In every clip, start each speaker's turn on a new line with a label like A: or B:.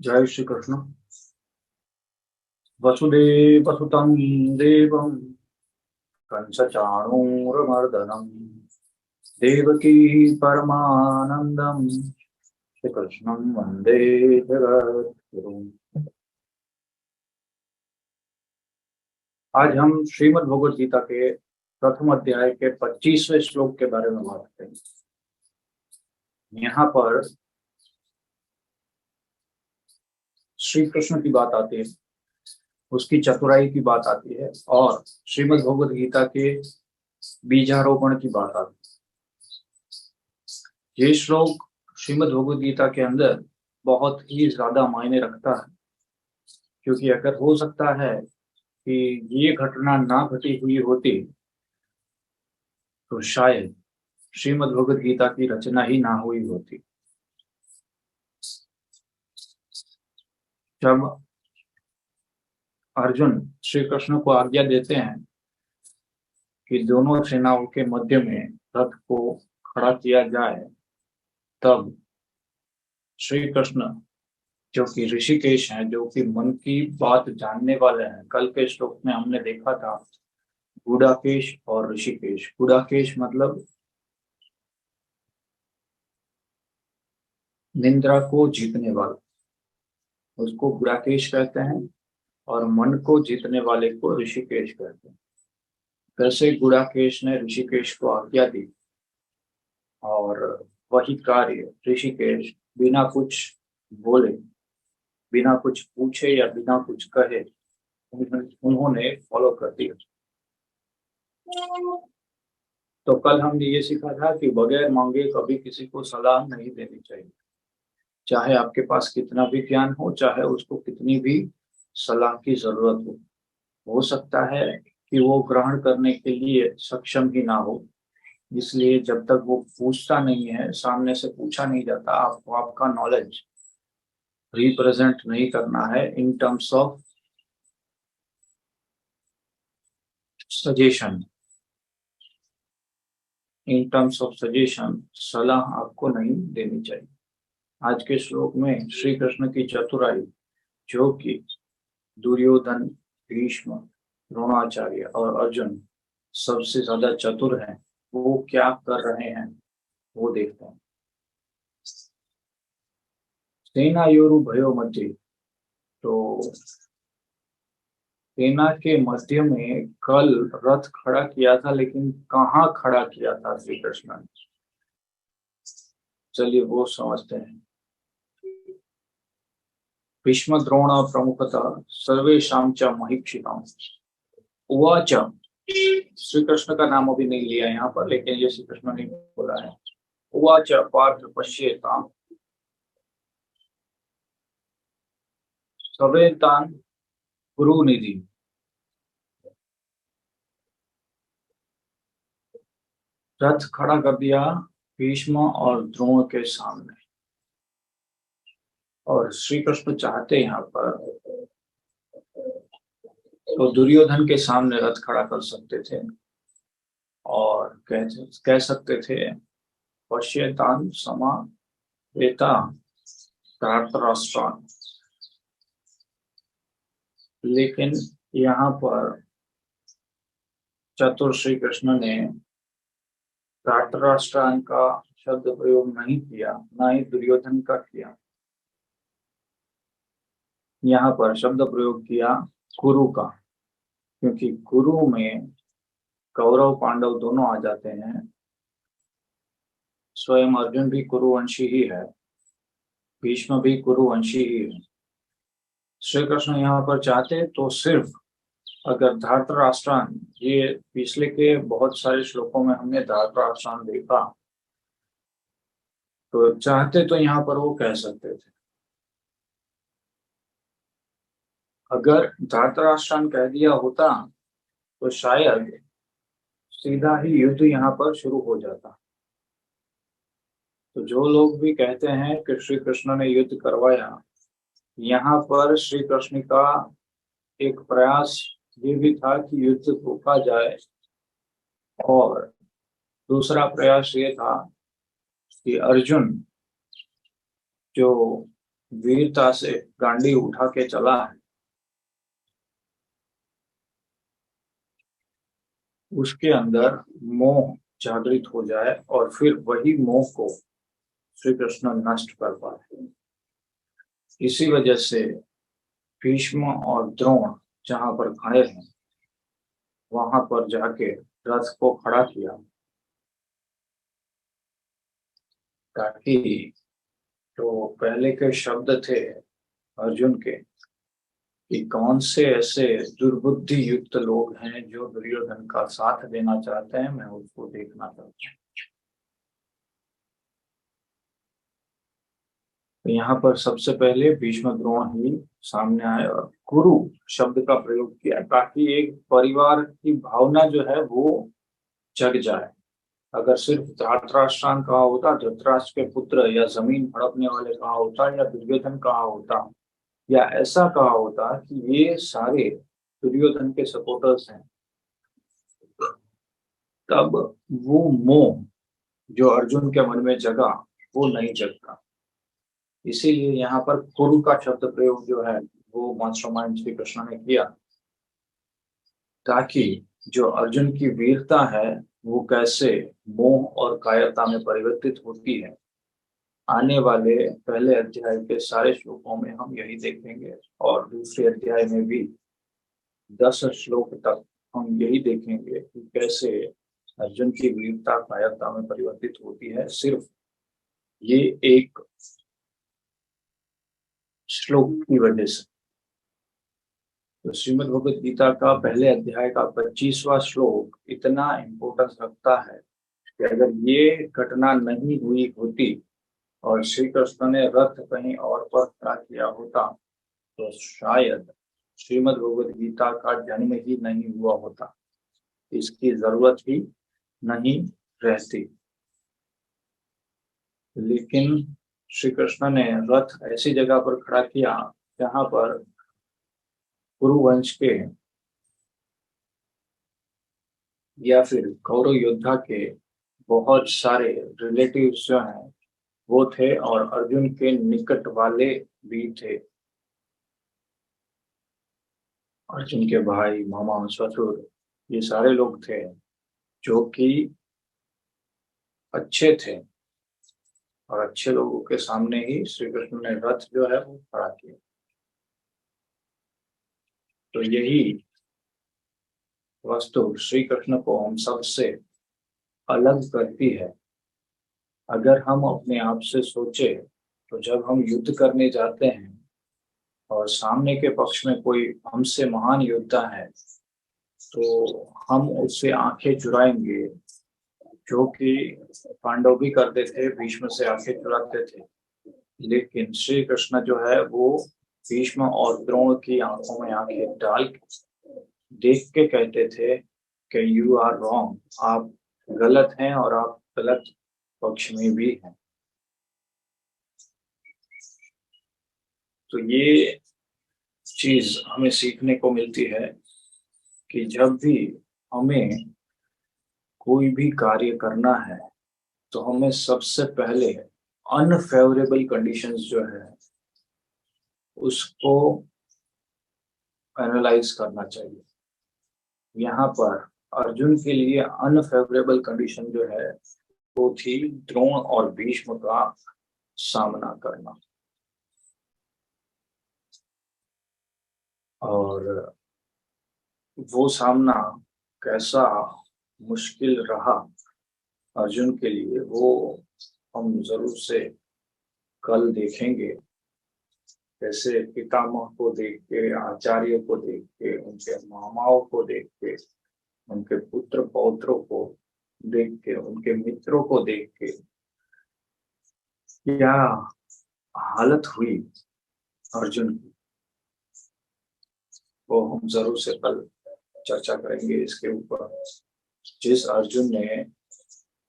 A: जय श्री कृष्ण। वसुदेव सुतं देवं कंसचाणूरमर्दनम् देवकी परमानंदम श्री कृष्णं वंदे जगद्गुरुम्। आज हम श्रीमद् भगवद गीता के प्रथम अध्याय के 25वें श्लोक के बारे में बात करेंगे। यहाँ पर श्री कृष्ण की बात आती है, उसकी चतुराई की बात आती है और श्रीमद् भगवद गीता के बीजारोपण की बात आती है। ये श्लोक श्रीमद् भगवद गीता के अंदर बहुत ही ज्यादा मायने रखता है, क्योंकि अगर हो सकता है कि ये घटना ना घटी हुई होती तो शायद श्रीमद् भगवद गीता की रचना ही ना हुई होती। जब अर्जुन श्री कृष्ण को आज्ञा देते हैं कि दोनों सेनाओं के मध्य में रथ को खड़ा किया जाए, तब श्री कृष्ण जो कि ऋषिकेश हैं, जो कि मन की बात जानने वाले हैं, कल के श्लोक में हमने देखा था गुडाकेश और ऋषिकेश। गुडाकेश मतलब निंद्रा को जीतने वाला, उसको गुडाकेश कहते हैं, और मन को जीतने वाले को ऋषिकेश कहते हैं। वैसे गुडाकेश ने ऋषिकेश को आज्ञा दी और वही कार्य ऋषिकेश बिना कुछ बोले, बिना कुछ पूछे या बिना कुछ कहे उन्होंने फॉलो कर दिया। तो कल हमने ये सीखा था कि बगैर मांगे कभी किसी को सलाह नहीं देनी चाहिए, चाहे आपके पास कितना भी ज्ञान हो, चाहे उसको कितनी भी सलाह की जरूरत हो सकता है कि वो ग्रहण करने के लिए सक्षम ही ना हो। इसलिए जब तक वो पूछता नहीं है, सामने से पूछा नहीं जाता, आपको आपका नॉलेज रिप्रेजेंट नहीं करना है in terms of suggestion. In terms of suggestion सलाह आपको नहीं देनी चाहिए। आज के श्लोक में श्री कृष्ण की चतुराई, जो कि दुर्योधन, भीष्म, द्रोणाचार्य और अर्जुन सबसे ज्यादा चतुर हैं, वो क्या कर रहे हैं वो देखते हैं। सेनायोरु भयो मध्य, तो सेना के मध्य में कल रथ खड़ा किया था, लेकिन कहाँ खड़ा किया था श्री कृष्ण ने, चलिए वो समझते हैं। भीष्म द्रोण प्रमुखतः सर्वेषां च महीक्षिताम् उवाच। श्री कृष्ण का नाम अभी नहीं लिया यहाँ पर, लेकिन ये श्री कृष्ण ने बोला है। उवाच पार्थ पश्येताम् सवेतान् कुरुनिधि। रथ खड़ा कर दिया भीष्म और द्रोण के सामने, और श्री कृष्ण चाहते यहाँ पर तो दुर्योधन के सामने रथ खड़ा कर सकते थे और कह सकते थे पश्येतान् समावेता धार्तराष्ट्रान्। लेकिन यहाँ पर चतुर श्री कृष्ण ने धार्तराष्ट्रान का शब्द प्रयोग नहीं किया, ना ही दुर्योधन का किया। यहाँ पर शब्द प्रयोग किया कुरु का, क्योंकि कुरु में कौरव पांडव दोनों आ जाते हैं। स्वयं अर्जुन भी कुरुवंशी ही है, भीष्म भी कुरुवंशी ही है। श्री कृष्ण यहाँ पर चाहते तो सिर्फ, अगर धार्तराष्ट्रान, ये पिछले के बहुत सारे श्लोकों में हमने धार्तराष्ट्रान देखा, तो चाहते तो यहाँ पर वो कह सकते थे। अगर धार्तराष्ट्रान कह दिया होता तो शायद सीधा ही युद्ध यहाँ पर शुरू हो जाता। तो जो लोग भी कहते हैं कि श्री कृष्ण ने युद्ध करवाया, यहाँ पर श्री कृष्ण का एक प्रयास ये भी था कि युद्ध रोका जाए, और दूसरा प्रयास ये था कि अर्जुन जो वीरता से गांडी उठा के चला है, उसके अंदर मोह जागृत हो जाए और फिर वही मोह को श्री कृष्ण नष्ट कर पाए। इसी वजह से भीष्म और द्रोण जहां पर खड़े हैं वहां पर जाके रथ को खड़ा किया, ताकि जो पहले के शब्द थे अर्जुन के कि कौन से ऐसे दुर्बुद्धि युक्त लोग हैं जो दुर्योधन का साथ देना चाहते हैं, मैं उसको देखना चाहता हूँ। तो यहाँ पर सबसे पहले भीष्म द्रोण ही सामने आए और कुरु शब्द का प्रयोग किया, ताकि एक परिवार की भावना जो है वो जग जाए। अगर सिर्फ धातराष्ट्रान कहा होता, धृतराष्ट्र के पुत्र, या जमीन हड़पने वाले कहा होता, या दुर्योधन कहा होता, या ऐसा कहा होता कि ये सारे दुर्योधन के सपोर्टर्स हैं, तब वो मोह जो अर्जुन के मन में जगा वो नहीं जगता। इसीलिए यहाँ पर कुरु का शब्द प्रयोग जो है वो मास्टरमाइंड श्री कृष्ण ने किया, ताकि जो अर्जुन की वीरता है वो कैसे मोह और कायरता में परिवर्तित होती है। आने वाले पहले अध्याय के सारे श्लोकों में हम यही देखेंगे, और दूसरे अध्याय में भी 10 श्लोक तक हम यही देखेंगे कि कैसे अर्जुन की वीरता कायरता में परिवर्तित होती है, सिर्फ ये एक श्लोक की वजह से। तो श्रीमद् भगवद गीता का पहले अध्याय का 25वां श्लोक इतना इम्पोर्टेंस रखता है कि अगर ये घटना नहीं हुई होती और श्री कृष्ण ने रथ कहीं और पर खड़ा किया होता तो शायद श्रीमद् भगवद गीता का जन्म ही नहीं हुआ होता, इसकी जरूरत ही नहीं रहती। लेकिन श्री कृष्ण ने रथ ऐसी जगह पर खड़ा किया जहां पर कुरुवंश के या फिर कौरव योद्धा के बहुत सारे रिलेटिव्स जो हैं वो थे, और अर्जुन के निकट वाले भी थे। अर्जुन के भाई, मामा, ससुर, ये सारे लोग थे जो कि अच्छे थे, और अच्छे लोगों के सामने ही श्री कृष्ण ने रथ जो है वो खड़ा किया। तो यही वस्तु श्री कृष्ण को हम सबसे अलग करती है। अगर हम अपने आप से सोचे तो जब हम युद्ध करने जाते हैं और सामने के पक्ष में कोई हमसे महान योद्धा है तो हम उससे आंखें चुराएंगे, जो कि पांडव भी करते थे, भीष्म से आंखें चुराते थे। लेकिन श्री कृष्ण जो है वो भीष्म और द्रोण की आंखों में आंखें डाल देख के कहते थे कि यू आर रॉन्ग, आप गलत हैं और आप गलत पक्ष में भी हैं। तो ये चीज हमें सीखने को मिलती है कि जब भी हमें कोई भी कार्य करना है तो हमें सबसे पहले अनफेवरेबल कंडीशंस जो है उसको एनालाइज करना चाहिए। यहाँ पर अर्जुन के लिए अनफेवरेबल कंडीशन जो है वो थी द्रोण और भीष्म का सामना करना। और वो सामना कैसा मुश्किल रहा अर्जुन के लिए वो हम जरूर से कल देखेंगे। जैसे पितामह को देख के, आचार्य को देख के, उनके मामाओं को देख के, उनके पुत्र पौत्रों को देख के, उनके मित्रों को देख के क्या हालत हुई अर्जुन की, वो हम जरूर से कल चर्चा करेंगे इसके ऊपर। जिस अर्जुन ने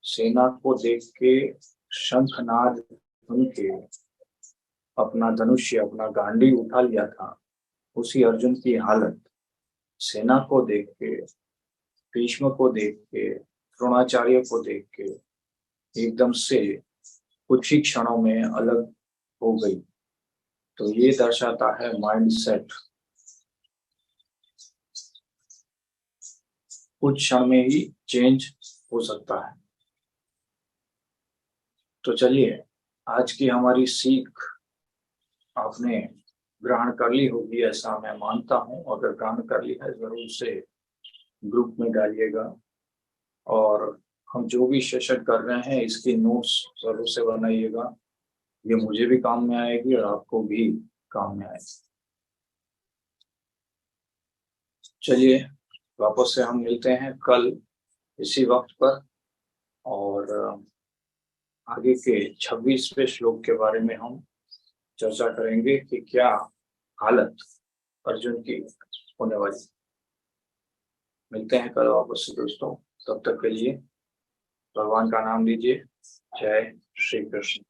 A: सेना को देख के शंखनाद सुन के अपना धनुष्य, अपना गांडी उठा लिया था, उसी अर्जुन की हालत सेना को देख के, भीष्म को देख के, द्रोणाचार्य को देख के एकदम से कुछ ही क्षणों में अलग हो गई। तो ये दर्शाता है माइंड सेट। कुछ क्षण में ही चेंज हो सकता है। तो चलिए, आज की हमारी सीख आपने ग्रहण कर ली होगी, ऐसा मैं मानता हूँ। अगर ग्रहण कर ली है जरूर से ग्रुप में डालिएगा, और हम जो भी सेशन कर रहे हैं इसकी नोट्स जरूर से बनाइएगा। ये मुझे भी काम में आएगी और आपको भी काम में आएगी। चलिए, वापस से हम मिलते हैं कल इसी वक्त पर, और आगे के 26वें श्लोक के बारे में हम चर्चा करेंगे कि क्या हालत अर्जुन की होने वाली। मिलते हैं कल वापस से दोस्तों, तब तक के लिए भगवान का नाम लीजिए। जय श्री कृष्ण।